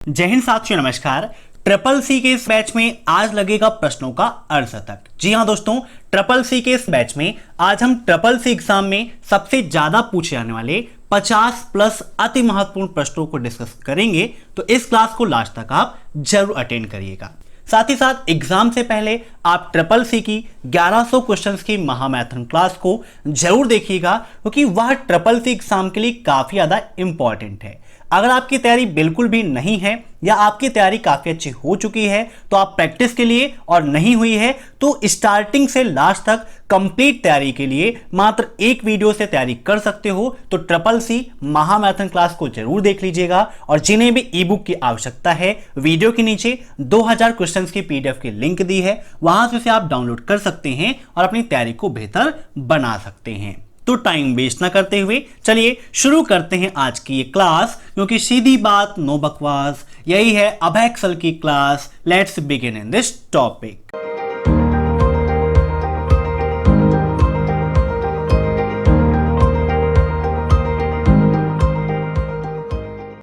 जय हिंद साथियों, नमस्कार। ट्रिपल सी के इस बैच में आज लगेगा प्रश्नों का अर्धशतक। जी हां दोस्तों, ट्रिपल सी के इस बैच में आज हम ट्रिपल सी एग्जाम में सबसे ज्यादा पूछे जाने वाले 50 प्लस अति महत्वपूर्ण प्रश्नों को डिस्कस करेंगे। तो इस क्लास को लास्ट तक आप जरूर अटेंड करिएगा। साथ ही साथ एग्जाम से पहले आप ट्रिपल सी की 1100 क्वेश्चंस की महामैथन क्लास को जरूर देखिएगा, क्योंकि वह ट्रिपल सी एग्जाम के लिए काफी ज्यादा इंपॉर्टेंट है। अगर आपकी तैयारी बिल्कुल भी नहीं है या आपकी तैयारी काफी अच्छी हो चुकी है तो आप प्रैक्टिस के लिए, और नहीं हुई है तो स्टार्टिंग से लास्ट तक कंप्लीट तैयारी के लिए मात्र एक वीडियो से तैयारी कर सकते हो। तो ट्रिपल सी महामैथन क्लास को जरूर देख लीजिएगा। और जिन्हें भी ई बुक की आवश्यकता है, वीडियो के नीचे 2000 क्वेश्चंस की पीडीएफ की लिंक दी है, वहां से उसे आप डाउनलोड कर सकते हैं और अपनी तैयारी को बेहतर बना सकते हैं। तो टाइम वेस्ट ना करते हुए चलिए शुरू करते हैं आज की ये क्लास, क्योंकि सीधी बात नो बकवास, यही है अभय एक्सेल की class. Let's begin in this topic.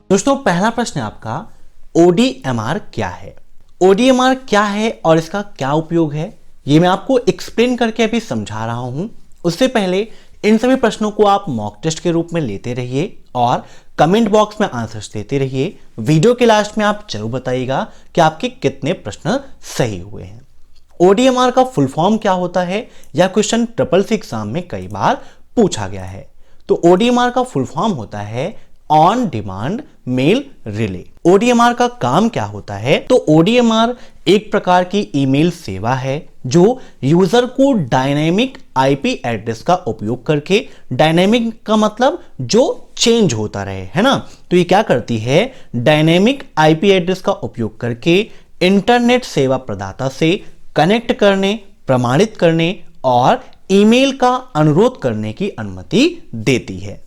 दोस्तों, पहला प्रश्न है आपका, ओडीएमआर क्या है? ओडीएमआर क्या है और इसका क्या उपयोग है, ये मैं आपको एक्सप्लेन करके अभी समझा रहा हूं। उससे पहले इन सभी प्रश्नों को आप मॉक टेस्ट के रूप में लेते रहिए और कमेंट बॉक्स में आंसर्स देते रहिए। वीडियो के लास्ट में आप जरूर बताइएगा कि आपके कितने प्रश्न सही हुए हैं। ओडीएमआर का फुल फॉर्म क्या होता है, यह क्वेश्चन ट्रिपल सी एग्जाम में कई बार पूछा गया है। तो ओडीएमआर का फुल फॉर्म होता है ऑन डिमांड मेल रिले। ओडीएमआर का काम क्या होता है? तो ओडीएमआर एक प्रकार की ईमेल सेवा है जो यूजर को डायनेमिक आईपी एड्रेस का उपयोग करके, डायनेमिक का मतलब जो चेंज होता रहे, है ना। तो ये क्या करती है, डायनेमिक आईपी एड्रेस का उपयोग करके इंटरनेट सेवा प्रदाता से कनेक्ट करने, प्रमाणित करने और ईमेल का अनुरोध करने की अनुमति देती है।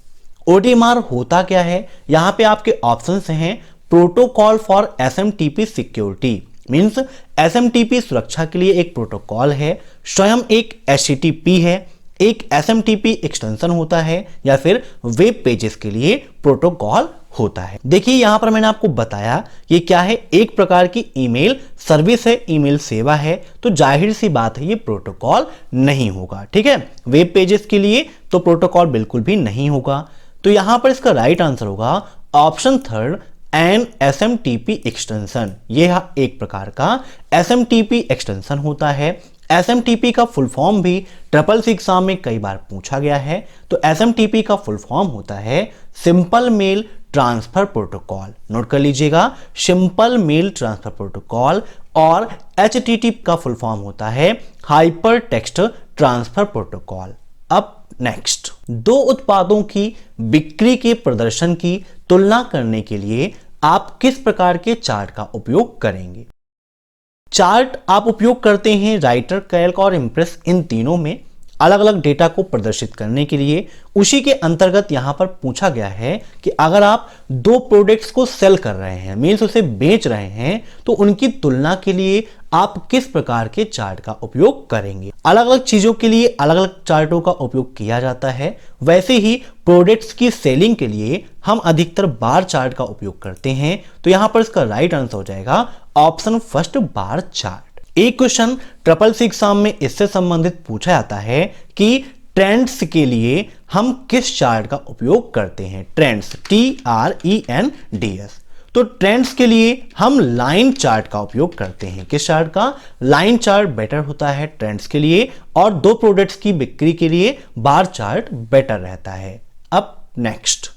ओडीएमआर होता क्या है, यहां पे आपके ऑप्शंस हैं। Protocol for SMTP security, means SMTP सुरक्षा के लिए एक प्रोटोकॉल है, स्वयं एक एचटीटीपी है, एक एसएमटीपी एक्सटेंशन होता है, या फिर वेब पेजेस के लिए प्रोटोकॉल होता है। देखिए यहां पर मैंने आपको बताया ये क्या है, एक प्रकार की ईमेल सर्विस है, ईमेल सेवा है। तो जाहिर सी बात है ये प्रोटोकॉल नहीं होगा, ठीक है। वेब पेजेस के लिए तो प्रोटोकॉल बिल्कुल भी नहीं होगा। तो यहां पर इसका राइट आंसर होगा option third, an SMTP extension. यह एक प्रकार का एसएमटीपी एक्सटेंशन होता है। एसएमटीपी का फुल फॉर्म भी ट्रिपल सी एग्जाम में कई बार पूछा गया है। तो एसएमटीपी का फुल फॉर्म होता है simple mail transfer protocol. Note कर लीजिएगा, सिंपल मेल ट्रांसफर प्रोटोकॉल। और एचटीटीपी का फुल फॉर्म होता है हाइपर टेक्स्ट ट्रांसफर प्रोटोकॉल। अब नेक्स्ट, दो उत्पादों की बिक्री के प्रदर्शन की तुलना करने के लिए आप किस प्रकार के चार्ट का उपयोग करेंगे? चार्ट आप उपयोग करते हैं राइटर, कैल्क और इंप्रेस, इन तीनों में अलग अलग डेटा को प्रदर्शित करने के लिए। उसी के अंतर्गत यहां पर पूछा गया है कि अगर आप दो प्रोडक्ट्स को सेल कर रहे हैं, मींस उसे बेच रहे हैं, तो उनकी तुलना के लिए आप किस प्रकार के चार्ट का उपयोग करेंगे? अलग अलग चीजों के लिए अलग अलग चार्टों का उपयोग किया जाता है। वैसे ही प्रोडक्ट्स की सेलिंग के लिए हम अधिकतर बार चार्ट का उपयोग करते हैं। तो यहां पर इसका राइट आंसर हो जाएगा ऑप्शन फर्स्ट, बार चार्ट। एक क्वेश्चन ट्रिपल सी एग्जाम में इससे संबंधित पूछा जाता है कि ट्रेंड्स के लिए हम किस चार्ट का उपयोग करते हैं? Trends, TRENDS। तो ट्रेंड्स के लिए हम लाइन चार्ट का उपयोग करते हैं। किस चार्ट का? लाइन चार्ट बेटर होता है ट्रेंड्स के लिए, और दो प्रोडक्ट्स की बिक्री के लिए बार चार्ट बेटर रहता है। अब नेक्स्ट,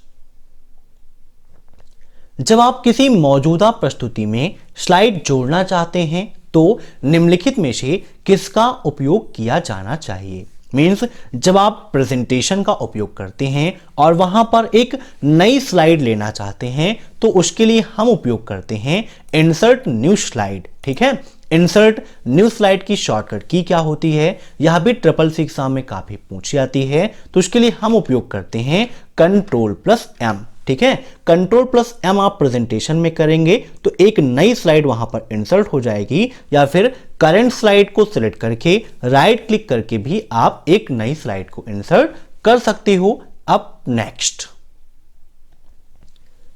जब आप किसी मौजूदा प्रस्तुति में स्लाइड जोड़ना चाहते हैं तो निम्नलिखित में से किसका उपयोग किया जाना चाहिए? मींस जब आप प्रेजेंटेशन का उपयोग करते हैं और वहां पर एक नई स्लाइड लेना चाहते हैं तो उसके लिए हम उपयोग करते हैं इंसर्ट न्यू स्लाइड, ठीक है। इंसर्ट न्यू स्लाइड की शॉर्टकट की क्या होती है, यह भी ट्रिपल सी एग्जाम में काफी पूछी जाती है। तो उसके लिए हम उपयोग करते हैं Ctrl+M, ठीक है। Ctrl+M आप प्रेजेंटेशन में करेंगे तो एक नई स्लाइड वहां पर इंसर्ट हो जाएगी, या फिर करंट स्लाइड को सिलेक्ट करके राइट क्लिक करके भी आप एक नई स्लाइड को इंसर्ट कर सकते हो। अब नेक्स्ट,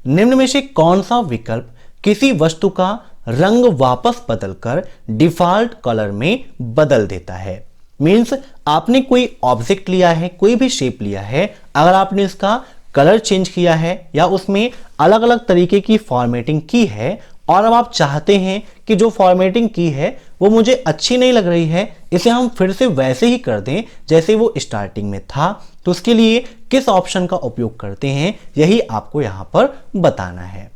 निम्न में से कौन सा विकल्प किसी वस्तु का रंग वापस बदलकर डिफॉल्ट कलर में बदल देता है। मीन्स आपने कोई ऑब्जेक्ट लिया है, कोई भी शेप लिया है, अगर आपने इसका कलर चेंज किया है या उसमें अलग अलग तरीके की फॉर्मेटिंग की है और अब आप चाहते हैं कि जो फॉर्मेटिंग की है वो मुझे अच्छी नहीं लग रही है, इसे हम फिर से वैसे ही कर दें जैसे वो स्टार्टिंग में था, तो उसके लिए किस ऑप्शन का उपयोग करते हैं यही आपको यहां पर बताना है।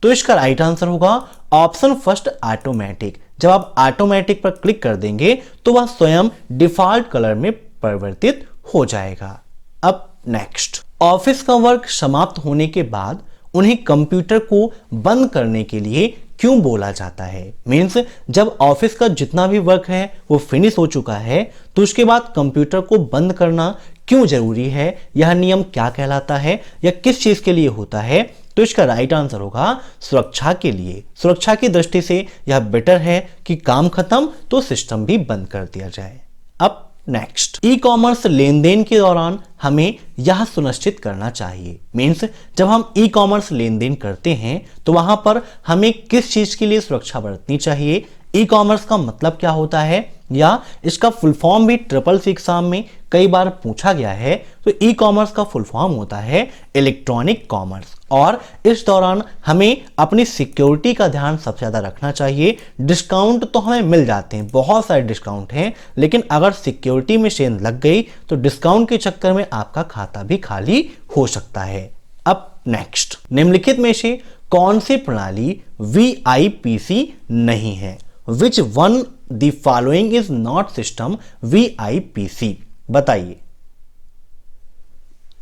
तो इसका राइट आंसर होगा ऑप्शन फर्स्ट, ऑटोमेटिक। जब आप ऑटोमेटिक पर क्लिक कर देंगे तो वह स्वयं डिफॉल्ट कलर में परिवर्तित हो जाएगा। अब नेक्स्ट, ऑफिस का वर्क समाप्त होने के बाद उन्हें कंप्यूटर को बंद करने के लिए क्यों बोला जाता है। मीन्स जब ऑफिस का जितना भी वर्क है वो फिनिश हो चुका है तो उसके बाद कंप्यूटर को बंद करना क्यों जरूरी है, यह नियम क्या कहलाता है या किस चीज के लिए होता है। तो इसका राइट आंसर होगा सुरक्षा के लिए। सुरक्षा की दृष्टि से यह बेटर है कि काम खत्म तो सिस्टम भी बंद कर दिया जाए। अब नेक्स्ट, ई कॉमर्स लेन देन के दौरान हमें यह सुनिश्चित करना चाहिए। मीन्स जब हम ई कॉमर्स लेन देन करते हैं तो वहां पर हमें किस चीज के लिए सुरक्षा बरतनी चाहिए, ई कॉमर्स का मतलब क्या होता है, या इसका फुल फॉर्म भी ट्रिपल सी एग्जाम में कई बार पूछा गया है। तो ई कॉमर्स का फुल फॉर्म होता है इलेक्ट्रॉनिक कॉमर्स, और इस दौरान हमें अपनी सिक्योरिटी का ध्यान सबसे ज्यादा रखना चाहिए। डिस्काउंट तो हमें मिल जाते हैं, बहुत सारे डिस्काउंट हैं, लेकिन अगर सिक्योरिटी में चेन लग गई तो डिस्काउंट के चक्कर में आपका खाता भी खाली हो सकता है। अब नेक्स्ट, निम्नलिखित में से कौन सी प्रणाली VIPC नहीं है। Which one the following is not system VIPC, बताइए।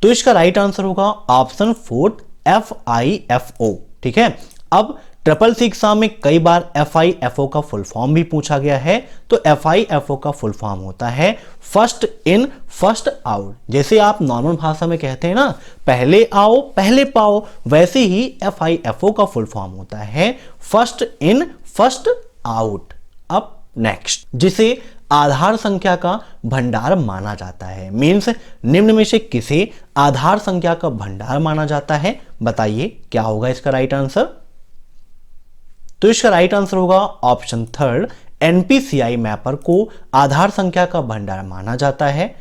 तो इसका राइट आंसर होगा ऑप्शन फोर्थ, FIFO। ठीक है, अब ट्रिपल सी एग्जाम में कई बार FIFO का फुल फॉर्म भी पूछा गया है। तो FIFO का फुल फॉर्म होता है फर्स्ट इन फर्स्ट आउट। जैसे आप नॉर्मल भाषा में कहते हैं ना, पहले आओ पहले पाओ, वैसे ही FIFO का फुल फॉर्म होता है फर्स्ट इन फर्स्ट आउट। अब नेक्स्ट, जिसे आधार संख्या का भंडार माना जाता है। मीन्स निम्न में से किसे आधार संख्या का भंडार माना जाता है, बताइए क्या होगा इसका राइट आंसर। तो इसका राइट आंसर होगा ऑप्शन थर्ड, NPCI मैपर को आधार संख्या का भंडार माना जाता है।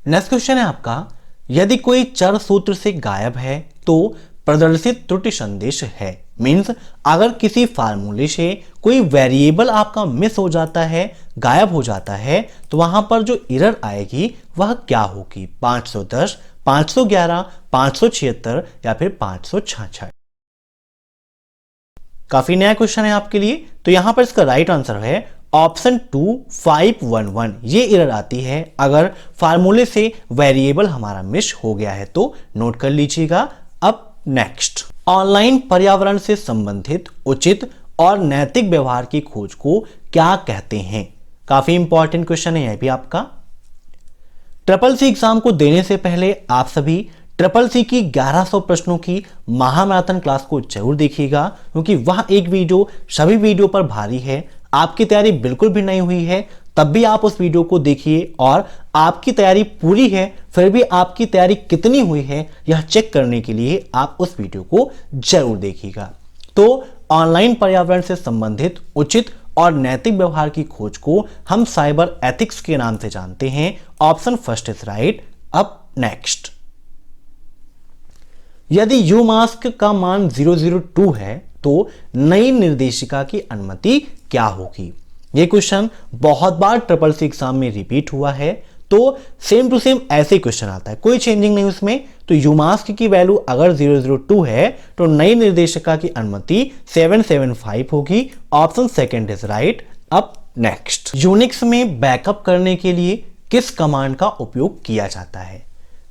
नेक्स्ट क्वेश्चन है आपका, यदि कोई चर सूत्र से गायब है तो प्रदर्शित त्रुटि संदेश है। मीन्स अगर किसी फार्मूले से कोई वेरिएबल आपका मिस हो जाता है, गायब हो जाता है, तो वहां पर जो एरर आएगी वह क्या होगी, 510, 511, 576 या फिर 566। काफी नया क्वेश्चन है आपके लिए। तो यहां पर इसका राइट आंसर है ऑप्शन 2, 511। ये एरर आती है अगर फार्मूले से वेरिएबल हमारा मिस हो गया है, तो नोट कर लीजिएगा। अब नेक्स्ट, ऑनलाइन पर्यावरण से संबंधित उचित और नैतिक व्यवहार की खोज को क्या कहते हैं। काफी इंपॉर्टेंट क्वेश्चन है यह भी आपका। ट्रिपल सी एग्जाम को देने से पहले आप सभी ट्रिपल सी की 1100 प्रश्नों की महामैराथन क्लास को जरूर देखिएगा, क्योंकि वह एक वीडियो सभी वीडियो पर भारी है। आपकी तैयारी बिल्कुल भी नहीं हुई है तब भी आप उस वीडियो को देखिए, और आपकी तैयारी पूरी है फिर भी आपकी तैयारी कितनी हुई है यह चेक करने के लिए आप उस वीडियो को जरूर देखिएगा। तो ऑनलाइन पर्यावरण से संबंधित उचित और नैतिक व्यवहार की खोज को हम साइबर एथिक्स के नाम से जानते हैं। Option first is right. अब नेक्स्ट, यदि यू मास्क का मान 002 है तो नई निर्देशिका की अनुमति क्या होगी। यह क्वेश्चन बहुत बार ट्रिपल सी एग्जाम में रिपीट हुआ है, तो सेम टू सेम ऐसे क्वेश्चन आता है, कोई चेंजिंग नहीं उसमें। तो यू मास्क की वैल्यू अगर 002 है तो नई निर्देशिका की अनुमति 775 होगी। Option second is right. अब नेक्स्ट, यूनिक्स में बैकअप करने के लिए किस कमांड का उपयोग किया जाता है।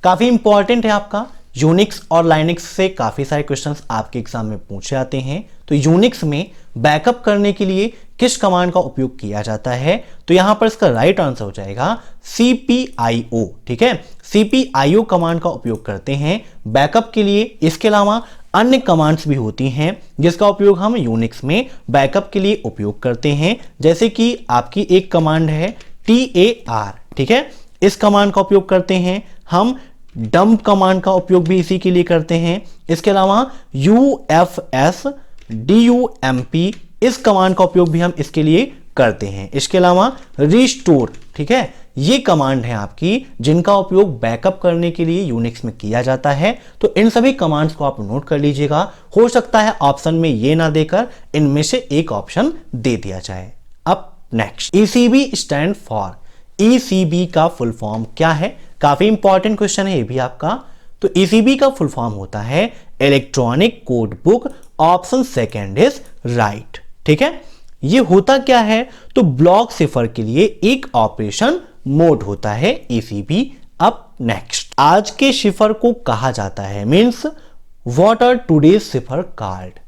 काफी इंपॉर्टेंट है आपका। यूनिक्स और लाइनक्स से काफी सारे क्वेश्चंस आपके एग्जाम में पूछे जाते हैं। तो यूनिक्स में बैकअप करने के लिए किस कमांड का उपयोग किया जाता है, तो यहां पर इसका राइट आंसर हो जाएगा CPIO। ठीक है, CPIO कमांड का उपयोग करते हैं बैकअप के लिए। इसके अलावा अन्य कमांड्स भी होती हैं जिसका उपयोग हम यूनिक्स में बैकअप के लिए उपयोग करते हैं, जैसे कि आपकी एक कमांड है TAR। ठीक है, इस कमांड का उपयोग करते हैं हम। डंप कमांड का उपयोग भी इसी के लिए करते हैं। इसके अलावा UFS dump, इस कमांड का उपयोग भी हम इसके लिए करते हैं। इसके अलावा रिस्टोर, ठीक है, ये कमांड है आपकी जिनका उपयोग बैकअप करने के लिए यूनिक्स में किया जाता है। तो इन सभी कमांड्स को आप नोट कर लीजिएगा। हो सकता है ऑप्शन में ये ना देकर इनमें से एक ऑप्शन दे दिया जाए। अब next, ECB stand for, ECB का फुल फॉर्म क्या है? काफी इंपॉर्टेंट क्वेश्चन है ये भी आपका। तो ईसीबी का फुल फॉर्म होता है electronic code book, option second is right, ठीक है। ये होता क्या है? तो ब्लॉक सिफर के लिए एक ऑपरेशन मोड होता है ईसीबी। अब नेक्स्ट, आज के शिफर को कहा जाता है, means what are today's cipher card,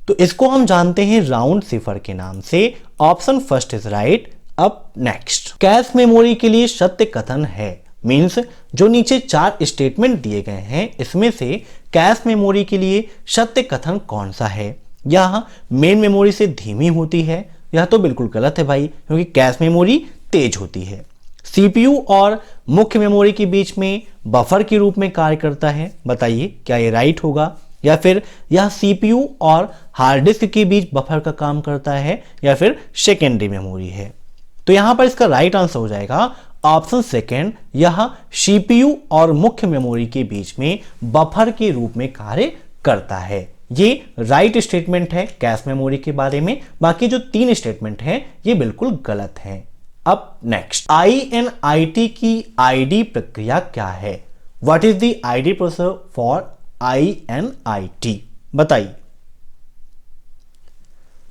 तो इसको हम जानते हैं राउंड सिफर के नाम से। Option first is right. अब नेक्स्ट, कैश मेमोरी के लिए सत्य कथन है, मींस जो नीचे 4 स्टेटमेंट दिए गए हैं इसमें से कैश मेमोरी के लिए सत्य कथन कौन सा है? यह मेन मेमोरी से धीमी होती है, यह तो बिल्कुल गलत है भाई, क्योंकि कैश मेमोरी तेज होती है। सीपीयू और मुख्य मेमोरी के बीच में बफर के रूप में कार्य करता है, बताइए क्या ये राइट होगा? या फिर यह सीपीयू और हार्ड डिस्क के बीच बफर का काम करता है, या फिर सेकेंडरी मेमोरी है? तो यहां पर इसका राइट आंसर हो जाएगा ऑप्शन सेकेंड, यह सीपीयू और मुख्य मेमोरी के बीच में बफर के रूप में कार्य करता है। ये राइट स्टेटमेंट है कैश मेमोरी के बारे में। बाकी जो 3 स्टेटमेंट हैं ये बिल्कुल गलत हैं। अब नेक्स्ट, INIT की आईडी प्रक्रिया क्या है? What is the ID process for INIT, बताइए।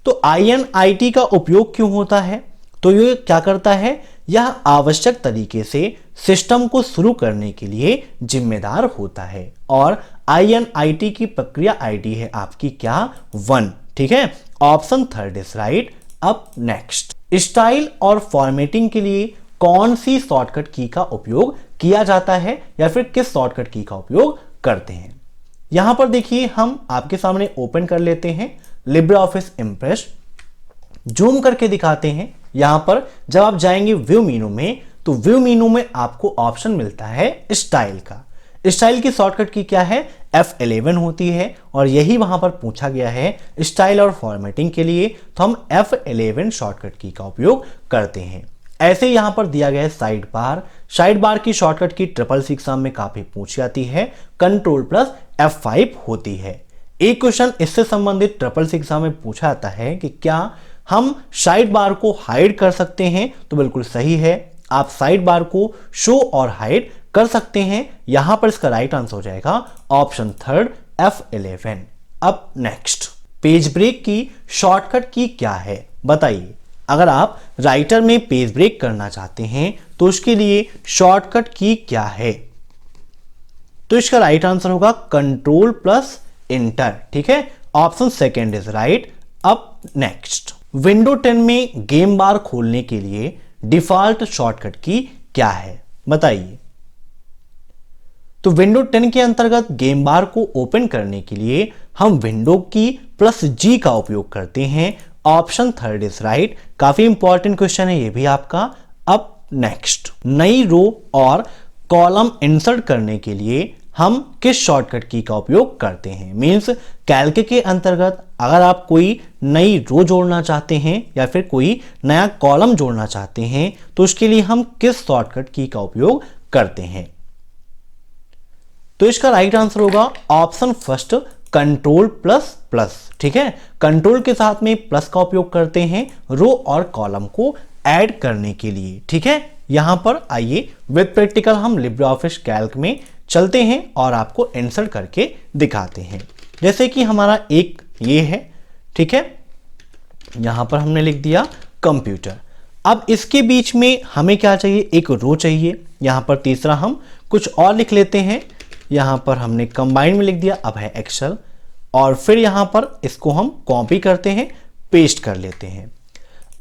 तो INIT का उपयोग क्यों होता है? तो ये क्या करता है? यह आवश्यक तरीके से सिस्टम को शुरू करने के लिए जिम्मेदार होता है। और INIT की प्रक्रिया आईडी है आपकी क्या? 1, ठीक है। Option third is right. अब नेक्स्ट, स्टाइल और फॉर्मेटिंग के लिए कौन सी शॉर्टकट की का उपयोग किया जाता है, या फिर किस शॉर्टकट की का उपयोग करते हैं? यहां पर देखिए, हम आपके सामने ओपन कर लेते हैं लिब्रे ऑफिस इंप्रेस, जूम करके दिखाते हैं। यहां पर जब आप जाएंगे व्यू मेनू में, तो व्यू मेनू में आपको ऑप्शन मिलता है स्टाइल का। स्टाइल की शॉर्टकट की क्या है? F11 होती है, और यही वहां पर पूछा गया है स्टाइल और फॉर्मेटिंग के लिए, तो हम F11 शॉर्टकट की का उपयोग करते हैं। ऐसे यहां पर दिया गया है साइड बार। साइड बार की शॉर्टकट की CCC एग्जाम में काफी पूछी जाती है, Ctrl+F5 होती है। एक क्वेश्चन इससे संबंधित CCC एग्जाम में पूछा जाता है कि क्या हम साइड बार को हाइड कर सकते हैं? तो बिल्कुल सही है, आप साइड बार को शो और हाइड कर सकते हैं। यहां पर इसका राइट आंसर हो जाएगा ऑप्शन थर्ड, F11। अब नेक्स्ट, पेज ब्रेक की शॉर्टकट की क्या है? बताइए। अगर आप राइटर में पेज ब्रेक करना चाहते हैं तो उसके लिए शॉर्टकट की क्या है? तो इसका राइट आंसर होगा Ctrl+Enter, ठीक है। Option second is right. अब नेक्स्ट, विंडो 10 में गेम बार खोलने के लिए डिफॉल्ट शॉर्टकट की क्या है? बताइए। तो विंडो 10 के अंतर्गत गेम बार को ओपन करने के लिए हम विंडो की +G का उपयोग करते हैं। Option third is right. काफी इंपॉर्टेंट क्वेश्चन है ये भी आपका। अब नेक्स्ट, नई रो और कॉलम इंसर्ट करने के लिए हम किस शॉर्टकट की का उपयोग करते हैं? मींस कैल्क के अंतर्गत अगर आप कोई नई रो जोड़ना चाहते हैं या फिर कोई नया कॉलम जोड़ना चाहते हैं तो उसके लिए हम किस शॉर्टकट की का उपयोग करते हैं? तो इसका राइट आंसर होगा ऑप्शन फर्स्ट, Ctrl++, ठीक है। कंट्रोल के साथ में प्लस का उपयोग करते हैं रो और कॉलम को ऐड करने के लिए, ठीक है। यहां पर आइए विद प्रैक्टिकल हम लिब्रे ऑफिस कैल्क में चलते हैं और आपको इंसर्ट करके दिखाते हैं। जैसे कि हमारा एक ये है, ठीक है, यहां पर हमने लिख दिया कंप्यूटर। अब इसके बीच में हमें क्या चाहिए? एक रो चाहिए। यहां पर तीसरा हम कुछ और लिख लेते हैं। यहां पर हमने कंबाइन में लिख दिया, अब है एक्सेल, और फिर यहां पर इसको हम कॉपी करते हैं, पेस्ट कर लेते हैं।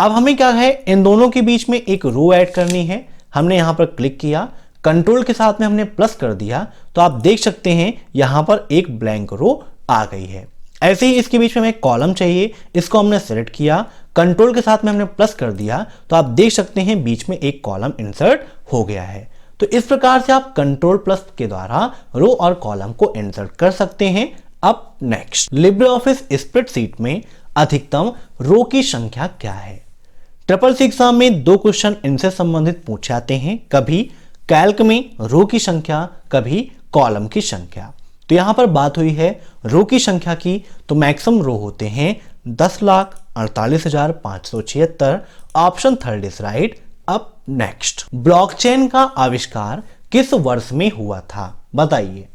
अब हमें क्या है, इन दोनों के बीच में एक रो ऐड करनी है। हमने यहां पर क्लिक किया, कंट्रोल के साथ में हमने प्लस कर दिया, तो आप देख सकते हैं यहां पर एक ब्लैंक रो आ गई है। ऐसे ही इसके बीच में हमें कॉलम चाहिए, इसको हमने सेलेक्ट किया, कंट्रोल के साथ में हमने प्लस कर दिया, तो आप देख सकते हैं बीच में एक कॉलम इंसर्ट हो गया है। तो इस प्रकार से आप Ctrl+ के द्वारा रो और कॉलम को इंसर्ट कर सकते हैं। अब नेक्स्ट, लिब्रे ऑफिस स्प्रेडशीट में अधिकतम रो की संख्या क्या है? ट्रिपल सी एग्जाम में 2 क्वेश्चन इनसे संबंधित पूछे जाते हैं, कभी कैल्क में रो की संख्या, कभी कॉलम की संख्या। तो यहां पर बात हुई है रो की संख्या की, तो मैक्सिमम रो होते हैं 10,48,576। Option third is right. अब नेक्स्ट, ब्लॉकचेन का आविष्कार किस वर्ष में हुआ था? बताइए,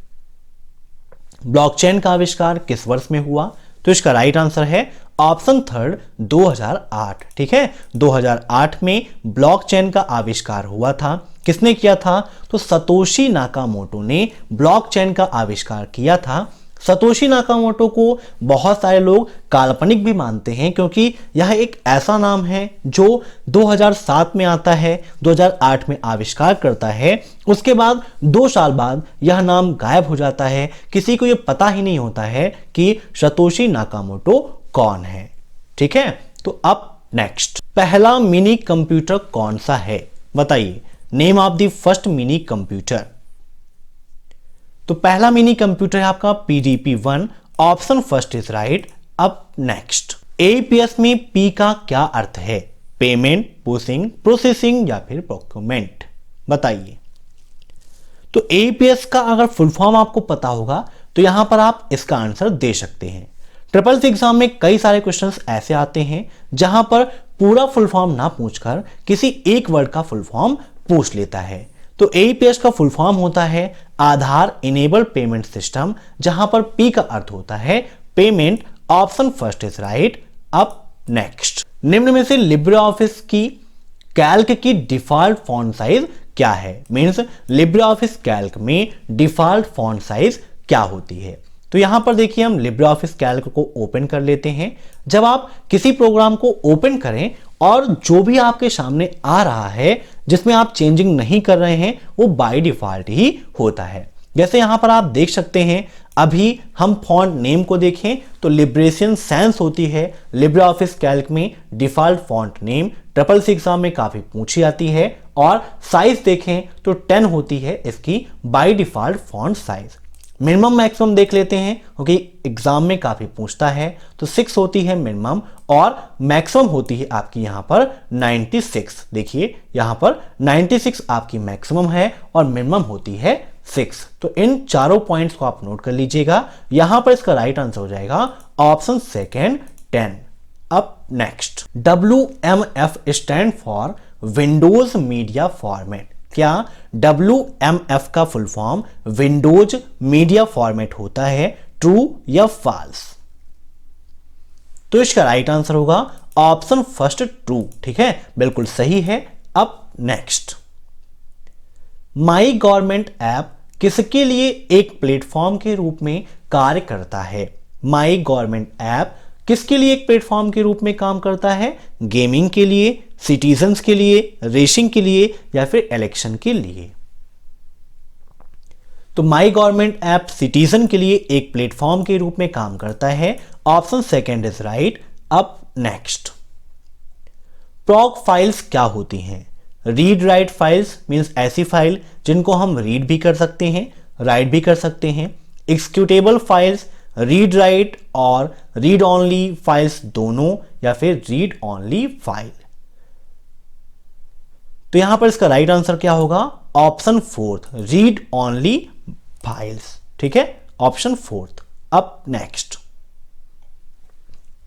ब्लॉकचेन का आविष्कार किस वर्ष में हुआ? तो इसका राइट आंसर है ऑप्शन थर्ड 2008। ठीक है, 2008 में ब्लॉकचेन का आविष्कार हुआ था। किसने किया था? तो सतोशी नाकामोटो ने ब्लॉकचेन का आविष्कार किया था। सतोशी नाकामोटो को बहुत सारे लोग काल्पनिक भी मानते हैं, क्योंकि यह एक ऐसा नाम है जो 2007 में आता है, 2008 में आविष्कार करता है, उसके बाद 2 साल बाद यह नाम गायब हो जाता है। किसी को यह पता ही नहीं होता है कि सतोशी नाकामोटो कौन है। ठीक है, तो अब नेक्स्ट, पहला मिनी कंप्यूटर कौन सा है? बताइए, name of the first mini computer. तो पहला मिनी कंप्यूटर है आपका PDP-1। Option first is right. अब नेक्स्ट, APS में P का क्या अर्थ है? पेमेंट, पुशिंग, प्रोसेसिंग या फिर प्रोक्योरमेंट? बताइए। तो APS का अगर फुल फॉर्म आपको पता होगा तो यहां पर आप इसका आंसर दे सकते हैं। ट्रिपल सी एग्जाम में कई सारे क्वेश्चंस ऐसे आते हैं जहां पर पूरा फुल फॉर्म ना पूछकर किसी एक वर्ड का फुल फॉर्म पूछ लेता है। तो APS का फुल फॉर्म होता है आधार इनेबल्ड पेमेंट सिस्टम, जहां पर P का अर्थ होता है payment. Option first is right. अब नेक्स्ट, निम्न में से लिब्रे ऑफिस की कैल्क की डिफॉल्ट फॉन्ट साइज क्या है? मींस लिब्रे ऑफिस कैल्क में डिफॉल्ट फॉन्ट साइज क्या होती है? तो यहां पर देखिए, हम लिब्रे ऑफिस कैल्क को ओपन कर लेते हैं। जब आप किसी प्रोग्राम को ओपन करें और जो भी आपके सामने आ रहा है जिसमें आप चेंजिंग नहीं कर रहे हैं, वो बाय डिफॉल्ट ही होता है। जैसे यहां पर आप देख सकते हैं, अभी हम फॉन्ट नेम को देखें तो लिब्रेशन सैंस होती है लिब्रे ऑफिस कैल्क में default font name. Triple C exam में काफी पूछी जाती है। और साइज देखें तो 10 होती है इसकी by default font size. Minimum maximum देख लेते हैं, क्योंकि एग्जाम में काफी पूछता है। तो 6 होती है मिनिमम और मैक्सिमम होती है आपकी यहां पर 96। देखिए यहां पर 96 आपकी मैक्सिमम है और मिनिमम होती है 6। तो इन चारों पॉइंट्स को आप नोट कर लीजिएगा। यहां पर इसका राइट आंसर हो जाएगा ऑप्शन सेकेंड 10। अब next, WMF stand for Windows media format. क्या WMF का full form Windows media format होता है? ट्रू या फॉल्स? तो इसका राइट आंसर होगा ऑप्शन फर्स्ट ट्रू। ठीक है, बिल्कुल सही है। अब नेक्स्ट, माई गवर्नमेंट ऐप किसके लिए एक प्लेटफॉर्म के रूप में कार्य करता है? माई गवर्नमेंट ऐप किसके लिए एक प्लेटफॉर्म के रूप में काम करता है? गेमिंग के लिए, सिटीजन्स के लिए, रेसिंग के लिए या फिर इलेक्शन के लिए? तो माई गवर्नमेंट ऐप सिटीजन के लिए एक प्लेटफॉर्म के रूप में काम करता है। Option second is right. अब नेक्स्ट, प्रॉक फाइल्स क्या होती हैं? रीड राइट फाइल्स मींस ऐसी फाइल जिनको हम रीड भी कर सकते हैं, राइट भी कर सकते हैं। एग्जीक्यूटेबल फाइल्स, रीड राइट और रीड ओनली फाइल्स दोनों, या फिर रीड ओनली फाइल? तो यहां पर इसका राइट आंसर क्या होगा? Option fourth, read only files. ठीक है, ऑप्शन फोर्थ। अब नेक्स्ट,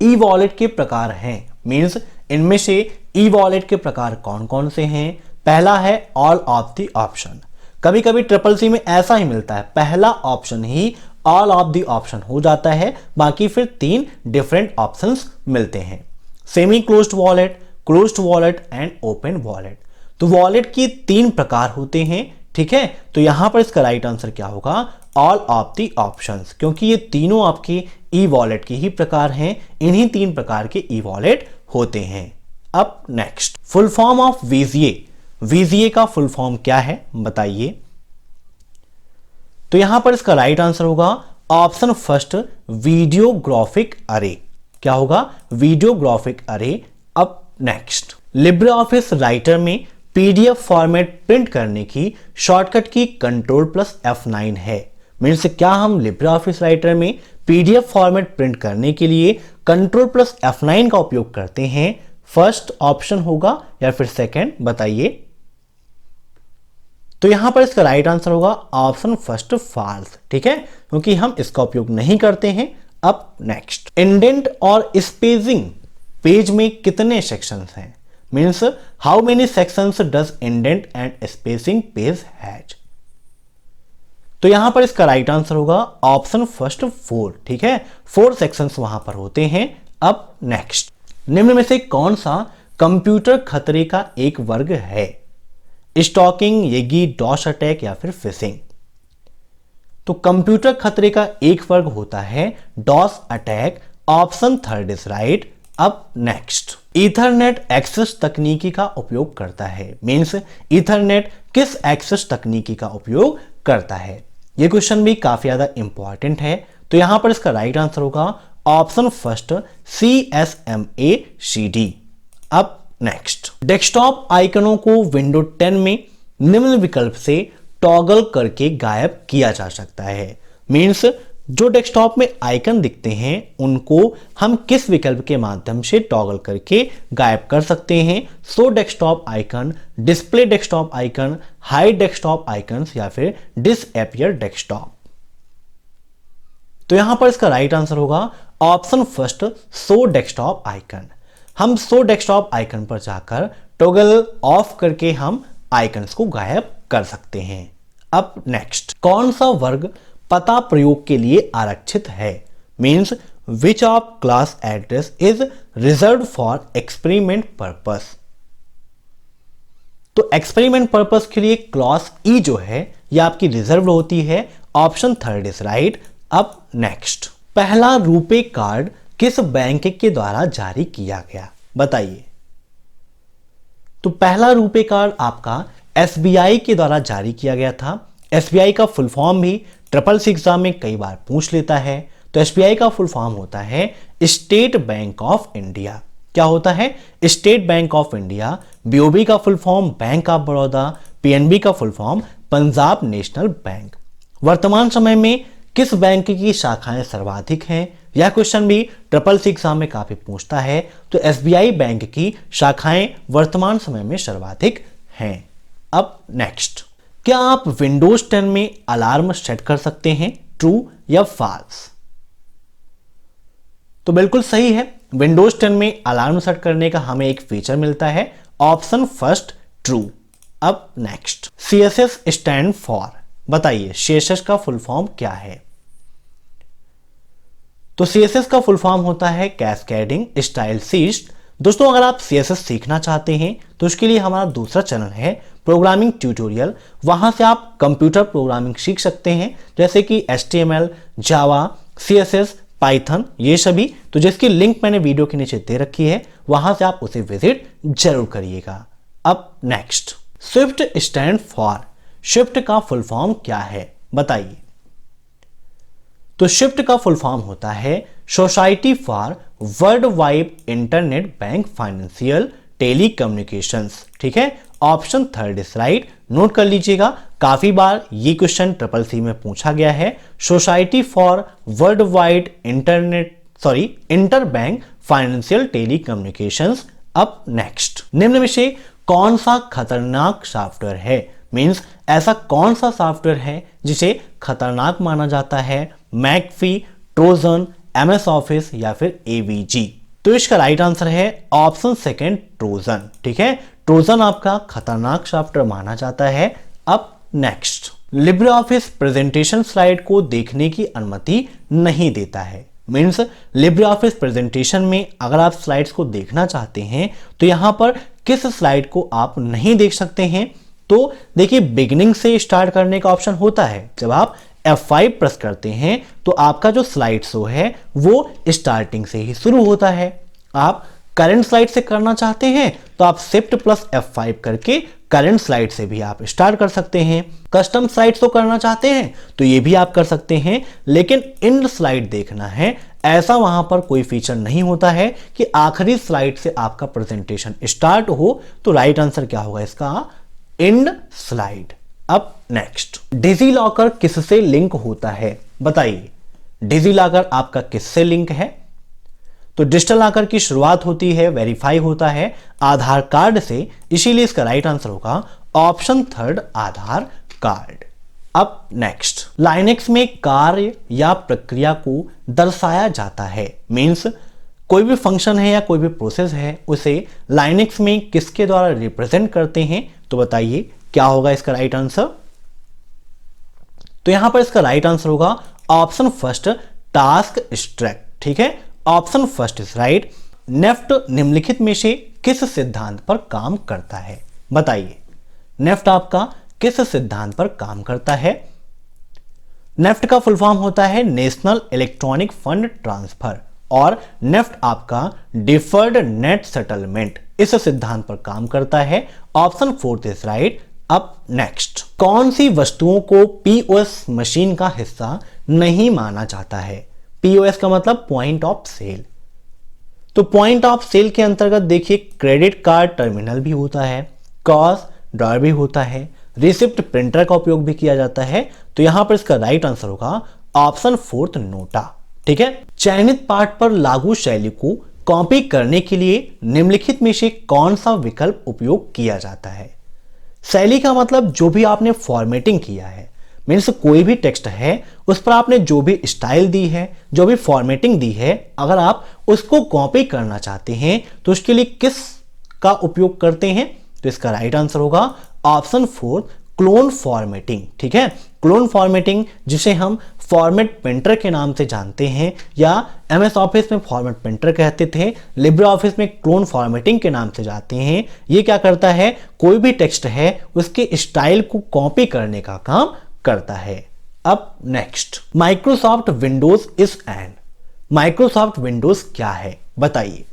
ई वॉलेट के प्रकार हैं, मींस इनमें से ई वॉलेट के प्रकार कौन कौन से हैं? पहला है ऑल ऑफ द ऑप्शन। कभी कभी ट्रिपल सी में ऐसा ही मिलता है, पहला option he all of the option हो जाता है, बाकी फिर 3 डिफरेंट ऑप्शंस मिलते हैं। Semi closed wallet, closed wallet and open wallet. तो वॉलेट की 3 प्रकार होते हैं। ठीक है, तो यहां पर इसका राइट आंसर क्या होगा? ऑल ऑफ द ऑप्शंस, क्योंकि ये तीनों आपकी ई वॉलेट के ही प्रकार हैं। इन्हीं 3 प्रकार के ई वॉलेट होते हैं। अब next, full form of VGA। VGA का फुल फॉर्म क्या है बताइए? तो यहां पर इसका राइट आंसर होगा ऑप्शन फर्स्ट, वीडियो ग्राफिक अरे। क्या होगा? वीडियो ग्राफिक अरे। अब नेक्स्ट, लिब्रे ऑफिस राइटर में PDF फॉर्मेट प्रिंट करने की शॉर्टकट की Ctrl+F9 है। मीन्स क्या हम लिब्रे ऑफिस राइटर में पीडीएफ फॉर्मेट प्रिंट करने के लिए Ctrl+F9 का उपयोग करते हैं? फर्स्ट ऑप्शन होगा या फिर सेकंड, बताइए। तो यहां पर इसका राइट आंसर होगा ऑप्शन फर्स्ट, फॉल्स। ठीक है, क्योंकि हम इसका उपयोग नहीं करते हैं। अब नेक्स्ट, इंडेंट और स्पेसिंग पेज में कितने सेक्शंस हैं? Means how many sections does indent and spacing page has? तो यहां पर इसका राइट आंसर होगा ऑप्शन फर्स्ट, 4। ठीक है, 4 सेक्शंस वहां पर होते हैं। अब नेक्स्ट, निम्न में से कौन सा कंप्यूटर खतरे का एक वर्ग है? स्टॉकिंग, येगी, डॉस अटैक या फिर फिशिंग? तो कंप्यूटर खतरे का एक वर्ग होता है DOS attack. Option third is right. अब नेक्स्ट, ईथरनेट एक्सेस तकनीकी का उपयोग करता है। मींस ईथरनेट किस एक्सेस तकनीकी का उपयोग करता है? यह क्वेश्चन भी काफी ज्यादा इंपॉर्टेंट है। तो यहां पर इसका राइट आंसर होगा ऑप्शन फर्स्ट, CSMACD। अब नेक्स्ट, डेस्कटॉप आइकनों को विंडो 10 में निम्न विकल्प से टॉगल करके गायब किया जा सकता है। मींस जो डेस्कटॉप में आइकन दिखते हैं उनको हम किस विकल्प के माध्यम से टॉगल करके गायब कर सकते हैं? Show desktop icon, display desktop icon, hide desktop icons या फिर डिसअपीयर डेस्कटॉप? तो यहां पर इसका राइट आंसर होगा option first, show desktop icon. हम शो डेस्कटॉप आइकन पर जाकर टॉगल ऑफ करके हम आइकन्स को गायब कर सकते हैं। अब नेक्स्ट, कौन सा वर्ग पता प्रयोग के लिए आरक्षित है? Means which of class address is reserve for experiment purpose? तो एक्सपेरिमेंट पर्पस के लिए क्लॉज ई जो है यह आपकी रिजर्व होती है। Option third is right. अब नेक्स्ट, पहला रुपे कार्ड किस बैंक के द्वारा जारी किया गया? बताइए। तो पहला रुपे कार्ड आपका SBI के द्वारा जारी किया गया था। SBI का फुल फॉर्म भी SSS एग्जाम में कई बार पूछ लेता है। तो SBI का फुल फॉर्म होता है स्टेट बैंक ऑफ इंडिया। क्या होता है? State bank of India. BOB का full form bank of Baroda. PNB का full form Punjab national bank. वर्तमान समय में किस बैंक की शाखाएं सर्वाधिक हैं? यह क्वेश्चन भी SSS एग्जाम में काफी पूछता है। तो SBI बैंक की शाखाएं वर्तमान समय में सर्वाधिक हैं। अब नेक्स्ट, क्या आप विंडोज 10 में अलार्म सेट कर सकते हैं? ट्रू या फॉल्स? तो बिल्कुल सही है, विंडोज 10 में अलार्म सेट करने का हमें एक फीचर मिलता है। Option first, true. अब नेक्स्ट, CSS स्टैंड फॉर? बताइए CSS का फुल फॉर्म क्या है? तो CSS का फुल फॉर्म होता है कैस्केडिंग स्टाइल शीट। दोस्तों अगर आप CSS सीखना चाहते हैं तो उसके लिए हमारा दूसरा चैनल है प्रोग्रामिंग ट्यूटोरियल। वहां से आप कंप्यूटर प्रोग्रामिंग सीख सकते हैं, जैसे कि HTML, जावा, CSS, पाइथन, ये सभी। तो जिसकी लिंक मैंने वीडियो के नीचे दे रखी है, वहां से आप उसे विजिट जरूर करिएगा। अब next, Swift stand for? Swift का फुल फॉर्म क्या है? बताइए। तो स्विफ्ट का फुल फॉर्म होता है society for world wide internet bank financial telecommunications. ठीक है, option third is right. Note कर लीजिएगा, काफी बार ये क्वेश्चन SSS में पूछा गया है। Society for world wide inter bank financial telecommunications. अब नेक्स्ट, निम्न में से कौन सा खतरनाक सॉफ्टवेयर है? मींस ऐसा कौन सा सॉफ्टवेयर है जिसे खतरनाक माना जाता है? मैकफी, ट्रोजन, MS ऑफिस या फिर AVG? तो इसका राइट आंसर है ऑप्शन सेकंड, ट्रोजन। ठीक है, ट्रोजन आपका खतरनाक सॉफ्टवेयर माना जाता है। अब next, Libre office presentation slide को देखने की अनुमति नहीं देता है। मीन्स लिब्रे ऑफिस प्रेजेंटेशन में अगर आप स्लाइड्स को देखना चाहते हैं तो यहां पर किस स्लाइड को आप नहीं देख सकते हैं? तो देखिए, बिगिनिंग से स्टार्ट करने का ऑप्शन होता है। जब आप F5 प्रेस करते हैं तो आपका जो स्लाइड शो है वो स्टार्टिंग से ही शुरू होता है। आप करंट स्लाइड से करना चाहते हैं तो आप Shift+F5 करके करंट स्लाइड से भी आप स्टार्ट कर सकते हैं। कस्टम स्लाइड्स तो करना चाहते हैं तो ये भी आप कर सकते हैं, लेकिन एंड स्लाइड देखना है ऐसा वहां पर कोई फीचर नहीं होता है कि आखिरी स्लाइड से आपका प्रेजेंटेशन स्टार्ट हो। तो राइट आंसर क्या होगा इसका? And slide. अब नेक्स्ट, डिजी लॉकर किससे लिंक होता है? बताइए। डिजिलॉकर आपका किससे लिंक है? तो डिजिटल लॉकर की शुरुआत होती है, वेरीफाई होता है आधार कार्ड से, इसीलिए इसका राइट आंसर होगा ऑप्शन थर्ड, आधार कार्ड। अब नेक्स्ट, लाइनेक्स में कार्य या प्रक्रिया को दर्शाया जाता है, मींस कोई भी फंक्शन है या कोई भी प्रोसेस है उसे लाइनेक्स में किसके द्वारा रिप्रेजेंट करते हैं? तो बताइए क्या होगा इसका राइट आंसर? तो यहां पर इसका राइट आंसर होगा ऑप्शन फर्स्ट, टास्क स्ट्रक्ट। ठीक है, option first is right. NEFT निम्नलिखित में से किस सिद्धांत पर काम करता है? बताइए, नेफ्ट आपका किस सिद्धांत पर काम करता है? नेफ्ट का फुल फॉर्म होता है नेशनल इलेक्ट्रॉनिक फंड ट्रांसफर, और नेफ्ट आपका डिफर्ड नेट सेटलमेंट इस सिद्धांत पर काम करता है। Option fourth is right. अब नेक्स्ट, कौन सी वस्तुओं को पीओएस मशीन का हिस्सा नहीं माना जाता है? पीओएस का मतलब पॉइंट ऑफ सेल। तो पॉइंट ऑफ सेल के अंतर्गत देखिए क्रेडिट कार्ड टर्मिनल भी होता है, कॉस ड्रॉअर भी होता है, रिसिप्ट प्रिंटर का उपयोग भी किया जाता है। तो यहां पर इसका राइट आंसर होगा ऑप्शन फोर्थ, नोटा। ठीक है, चयनित पाठ पर लागू शैली को कॉपी करने के लिए निम्नलिखित में से कौन सा विकल्प उपयोग किया जाता है? शैली का मतलब जो भी आपने फॉर्मेटिंग किया है, मीन्स कोई भी टेक्स्ट है उस पर आपने जो भी स्टाइल दी है, जो भी फॉर्मेटिंग दी है, अगर आप उसको कॉपी करना चाहते हैं तो उसके लिए किस का उपयोग करते हैं? तो इसका राइट आंसर होगा ऑप्शन फोर्थ, क्लोन फॉर्मेटिंग। ठीक है, क्लोन फॉर्मेटिंग जिसे हम फॉर्मेट पेंटर के नाम से जानते हैं, या एमएस ऑफिस में फॉर्मेट पेंटर कहते थे, लिब्रे ऑफिस में क्लोन फॉर्मेटिंग के नाम से जानते हैं। ये क्या करता है? कोई भी टेक्स्ट है उसके स्टाइल को कॉपी करने का काम करता है। अब next, Microsoft Windows is an. Microsoft Windows क्या है? बताइए।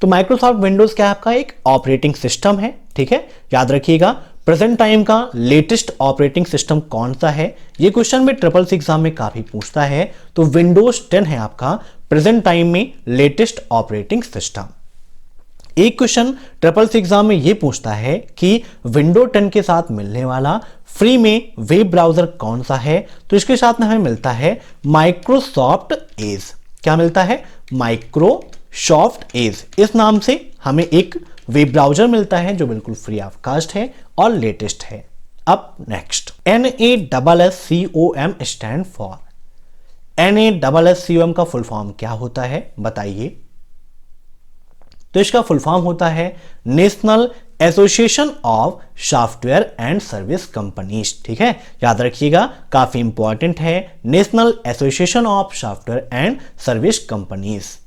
तो माइक्रोसॉफ्ट विंडोज क्या है? आपका एक ऑपरेटिंग सिस्टम है। ठीक है, याद रखिएगा प्रेजेंट टाइम का लेटेस्ट ऑपरेटिंग सिस्टम कौन सा है? ये क्वेश्चन में ट्रिपल सी एग्जाम में काफी पूछता है। तो विंडोज 10 है आपका प्रेजेंट टाइम में लेटेस्ट ऑपरेटिंग सिस्टम। एक क्वेश्चन ट्रिपल सी एग्जाम में ये पूछता है कि विंडो 10 के साथ मिलने वाला फ्री में वेब ब्राउजर कौन सा है? तो इसके साथ में हमें मिलता है माइक्रोसॉफ्ट एज। क्या मिलता है? Microsoft Edge. इस नाम से हमें एक वेब ब्राउजर मिलता है जो बिल्कुल फ्री ऑफ कास्ट है और लेटेस्ट है। अब next, NASSCOM stand for. NASSCOM का फुल फॉर्म क्या होता है? बताइए। तो इसका फुल फॉर्म होता है national association of software and service companies. ठीक है, याद रखिएगा काफी इंपॉर्टेंट है, national association of software and service companies.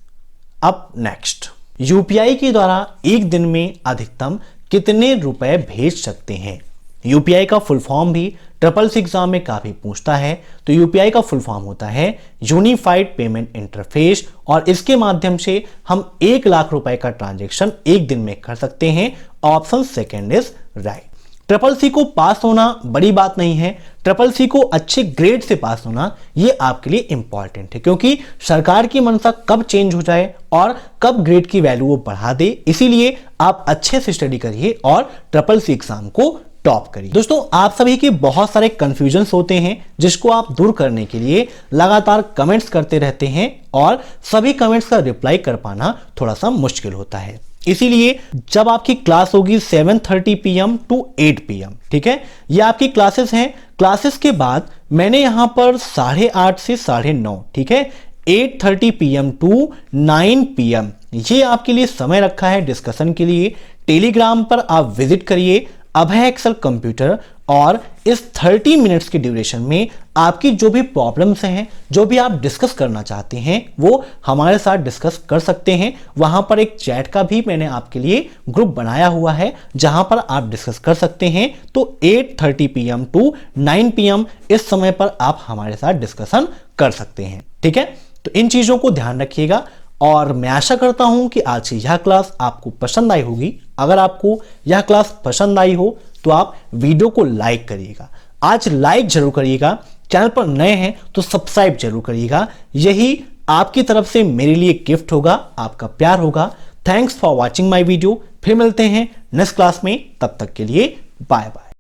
अब नेक्स्ट, यूपीआई के द्वारा एक दिन में अधिकतम कितने रुपए भेज सकते हैं? यूपीआई का फुल फॉर्म भी ट्रिपल सी एग्जाम में काफी पूछता है। तो यूपीआई का फुल फॉर्म होता है यूनिफाइड पेमेंट इंटरफेस, और इसके माध्यम से हम 1 लाख रुपए का ट्रांजैक्शन एक दिन में कर सकते हैं। Option second is right. Triple C को पास होना बड़ी बात नहीं है, ट्रिपल सी को अच्छे ग्रेड से पास होना ये आपके लिए इंपॉर्टेंट है, क्योंकि सरकार की मंशा कब चेंज हो जाए और कब ग्रेड की वैल्यू वो बढ़ा दे, इसीलिए आप अच्छे से स्टडी करिए और ट्रिपल सी एग्जाम को टॉप करिए। दोस्तों, आप सभी के बहुत सारे कंफ्यूजन्स होते हैं जिसको आप दूर करने के लिए लगातार कमेंट्स करते रहते हैं, और सभी कमेंट्स का रिप्लाई कर पाना थोड़ा सा मुश्किल होता है। इसीलिए जब आपकी क्लास होगी 7:30 PM टू 8 PM, ठीक है, ये आपकी क्लासेस हैं। क्लासेस के बाद मैंने यहां पर 8:30 से 9:30, ठीक है, 8:30 PM टू 9 PM ये आपके लिए समय रखा है डिस्कशन के लिए। टेलीग्राम पर आप विजिट करिए अभय एक्सेल कंप्यूटर, और इस 30 मिनट्स की ड्यूरेशन में आपकी जो भी प्रॉब्लम्स हैं, जो भी आप डिस्कस करना चाहते हैं, वो हमारे साथ डिस्कस कर सकते हैं। वहां पर एक चैट का भी मैंने आपके लिए ग्रुप बनाया हुआ है जहां पर आप डिस्कस कर सकते हैं। तो 8:30 PM टू 9 PM इस समय पर आप हमारे साथ डिस्कशन कर सकते हैं। ठीक है, तो इन चीजों को ध्यान रखिएगा, और मैं आशा करता हूं कि आज की यह क्लास आपको पसंद आई होगी। अगर आपको यह क्लास पसंद आई हो तो आप वीडियो को लाइक करिएगा, आज लाइक जरूर करिएगा। चैनल पर नए हैं तो सब्सक्राइब जरूर करिएगा, यही आपकी तरफ से मेरे लिए गिफ्ट होगा, आपका प्यार होगा। Thanks for watching my video. फिर मिलते हैं नेक्स्ट क्लास में, तब तक के लिए बाय बाय।